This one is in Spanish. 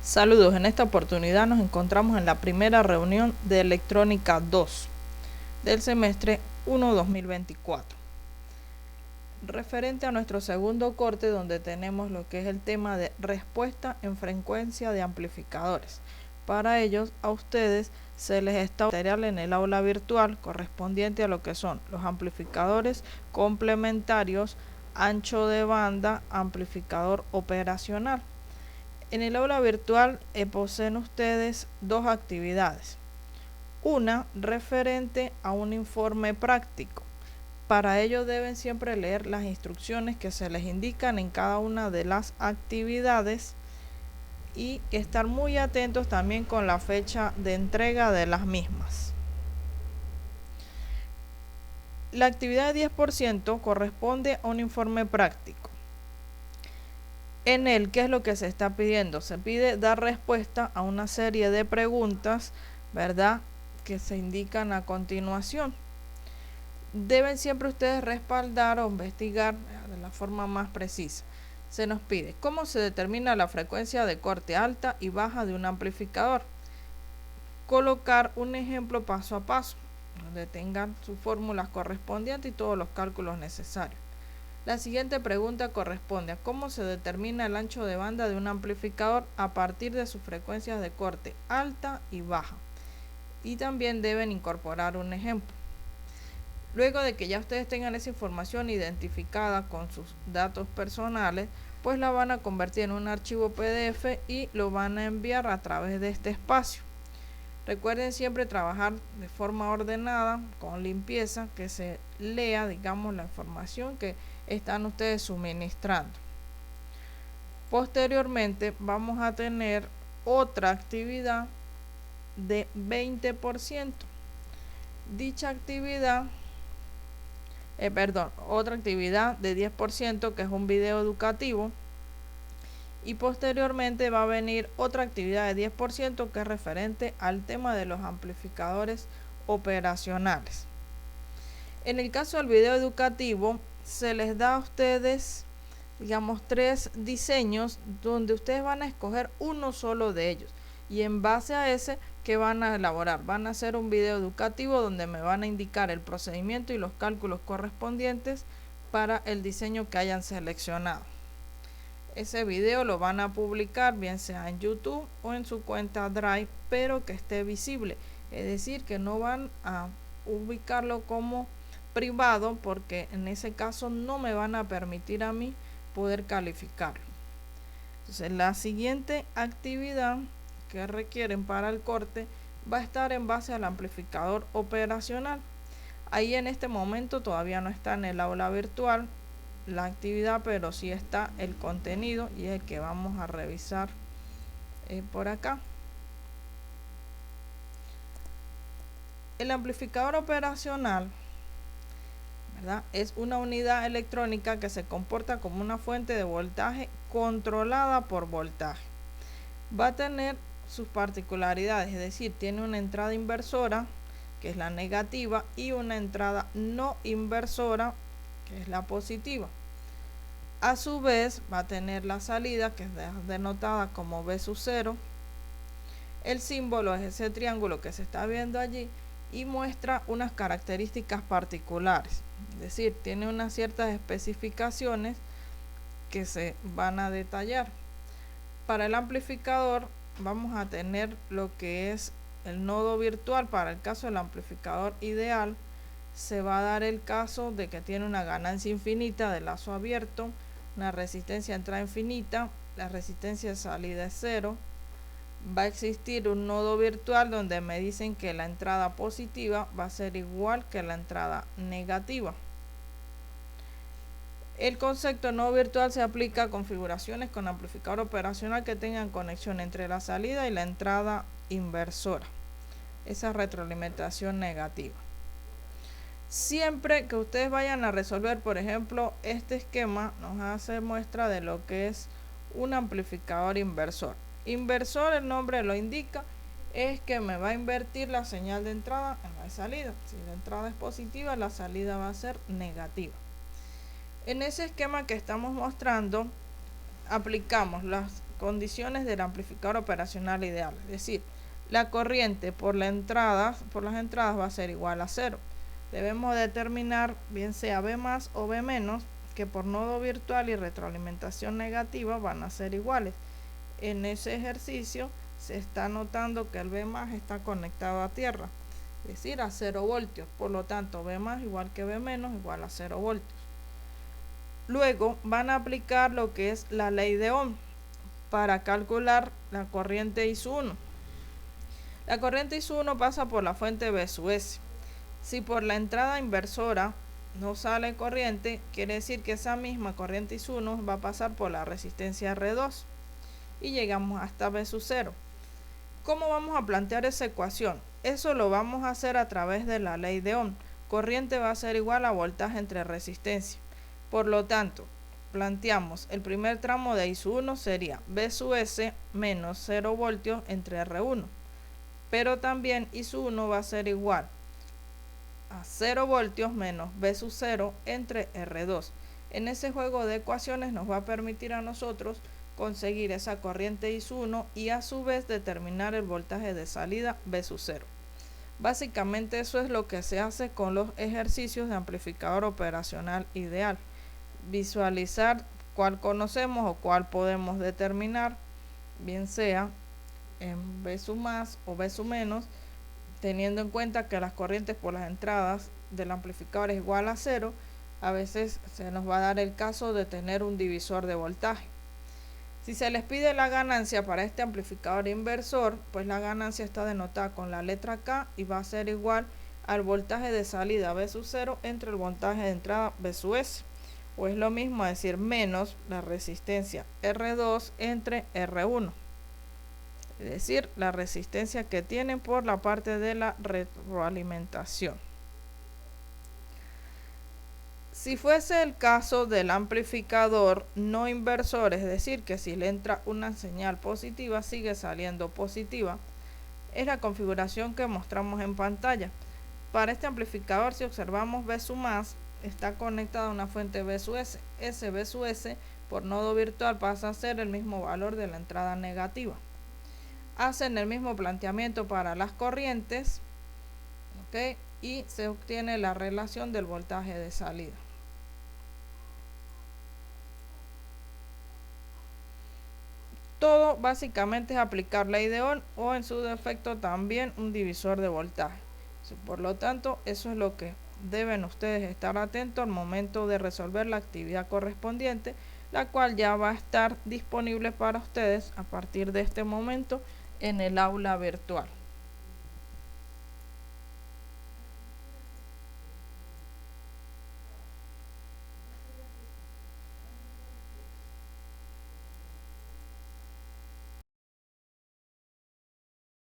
Saludos, en esta oportunidad nos encontramos en la primera reunión de Electrónica 2 del semestre 1-2024. Referente a nuestro segundo corte, donde tenemos lo que es el tema de respuesta en frecuencia de amplificadores. Para ellos, a ustedes se les está material en el aula virtual correspondiente a lo que son los amplificadores complementarios, ancho de banda, amplificador operacional. En el aula virtual poseen ustedes dos actividades. Una referente a un informe práctico. Para ello deben siempre leer las instrucciones que se les indican en cada una de las actividades y estar muy atentos también con la fecha de entrega de las mismas. La actividad de 10% corresponde a un informe práctico. En él, ¿qué es lo que se está pidiendo? Se pide dar respuesta a una serie de preguntas, ¿verdad?, que se indican a continuación. Deben siempre ustedes respaldar o investigar de la forma más precisa. Se nos pide cómo se determina la frecuencia de corte alta y baja de un amplificador. Colocar un ejemplo paso a paso, donde tengan sus fórmulas correspondientes y todos los cálculos necesarios. La siguiente pregunta corresponde a cómo se determina el ancho de banda de un amplificador a partir de sus frecuencias de corte alta y baja. Y también deben incorporar un ejemplo. Luego de que ya ustedes tengan esa información identificada con sus datos personales, pues la van a convertir en un archivo PDF y lo van a enviar a través de este espacio. Recuerden siempre trabajar de forma ordenada, con limpieza, que se lea, digamos, la información que están ustedes suministrando. Posteriormente vamos a tener otra actividad de 20%. Dicha actividad, otra actividad de 10%, que es un video educativo. Y posteriormente va a venir otra actividad de 10% que es referente al tema de los amplificadores operacionales. En el caso del video educativo, se les da a ustedes, digamos, 3 diseños donde ustedes van a escoger uno solo de ellos. Y en base a ese, que van a elaborar? Van a hacer un video educativo donde me van a indicar el procedimiento y los cálculos correspondientes para el diseño que hayan seleccionado. Ese video lo van a publicar bien sea en YouTube o en su cuenta Drive, pero que esté visible. Es decir, que no van a ubicarlo como privado, porque en ese caso no me van a permitir a mí poder calificarlo. Entonces, la siguiente actividad que requieren para el corte va a estar en base al amplificador operacional. Ahí en este momento todavía no está en el aula virtual la actividad, pero sí está el contenido y es el que vamos a revisar por acá. El amplificador operacional, ¿verdad?, es una unidad electrónica que se comporta como una fuente de voltaje controlada por voltaje. Va a tener sus particularidades, es decir, tiene una entrada inversora, que es la negativa, y una entrada no inversora, que es la positiva. A su vez va a tener la salida, que es denotada como V sub 0. El símbolo es ese triángulo que se está viendo allí y muestra unas características particulares, es decir, tiene unas ciertas especificaciones que se van a detallar. Para el amplificador vamos a tener lo que es el nodo virtual. Para el caso del amplificador ideal, se va a dar el caso de que tiene una ganancia infinita de lazo abierto, una resistencia de entrada infinita, la resistencia de salida es 0. Va a existir un nodo virtual donde me dicen que la entrada positiva va a ser igual que la entrada negativa. El concepto nodo virtual se aplica a configuraciones con amplificador operacional que tengan conexión entre la salida y la entrada inversora. Esa retroalimentación negativa. Siempre que ustedes vayan a resolver, por ejemplo, este esquema nos hace muestra de lo que es un amplificador inversor. Inversor, el nombre lo indica, es que me va a invertir la señal de entrada en la de salida. Si la entrada es positiva, la salida va a ser negativa. En ese esquema que estamos mostrando, aplicamos las condiciones del amplificador operacional ideal, es decir, la corriente por las entradas va a ser igual a 0. Debemos determinar bien sea B más o B menos, que por nodo virtual y retroalimentación negativa van a ser iguales. En ese ejercicio se está notando que el B más está conectado a tierra, es decir, a 0 voltios. Por lo tanto, B más igual que B menos igual a 0 voltios. Luego van a aplicar lo que es la ley de Ohm para calcular la corriente I sub 1. La corriente I sub 1 pasa por la fuente B sub S. Si por la entrada inversora no sale corriente, quiere decir que esa misma corriente I sub 1 va a pasar por la resistencia R2 y llegamos hasta B sub 0. ¿Cómo vamos a plantear esa ecuación? Eso lo vamos a hacer a través de la ley de Ohm. Corriente va a ser igual a voltaje entre resistencia. Por lo tanto, planteamos el primer tramo de I sub 1 sería B sub S menos 0 voltios entre R1. Pero también I sub 1 va a ser igual a 0 voltios menos B sub 0 entre R2. En ese juego de ecuaciones nos va a permitir a nosotros conseguir esa corriente I sub 1 y a su vez determinar el voltaje de salida B sub 0. Básicamente eso es lo que se hace con los ejercicios de amplificador operacional ideal. Visualizar cuál conocemos o cuál podemos determinar, bien sea en B sub más o B sub menos, teniendo en cuenta que las corrientes por las entradas del amplificador es igual a 0. A veces se nos va a dar el caso de tener un divisor de voltaje. Si se les pide la ganancia para este amplificador inversor, pues la ganancia está denotada con la letra K y va a ser igual al voltaje de salida B sub 0 entre el voltaje de entrada B sub S. O es lo mismo decir menos la resistencia R2 entre R1. Es decir, la resistencia que tienen por la parte de la retroalimentación. Si fuese el caso del amplificador no inversor, es decir, que si le entra una señal positiva, sigue saliendo positiva, es la configuración que mostramos en pantalla. Para este amplificador, si observamos B sub más, está conectada a una fuente B sub S. Ese B sub S por nodo virtual pasa a ser el mismo valor de la entrada negativa. Hacen el mismo planteamiento para las corrientes, ¿okay? Y se obtiene la relación del voltaje de salida. Todo básicamente es aplicar ley de Ohm o en su defecto también un divisor de voltaje. Por lo tanto, eso es lo que deben ustedes estar atentos al momento de resolver la actividad correspondiente, la cual ya va a estar disponible para ustedes a partir de este momento en el aula virtual.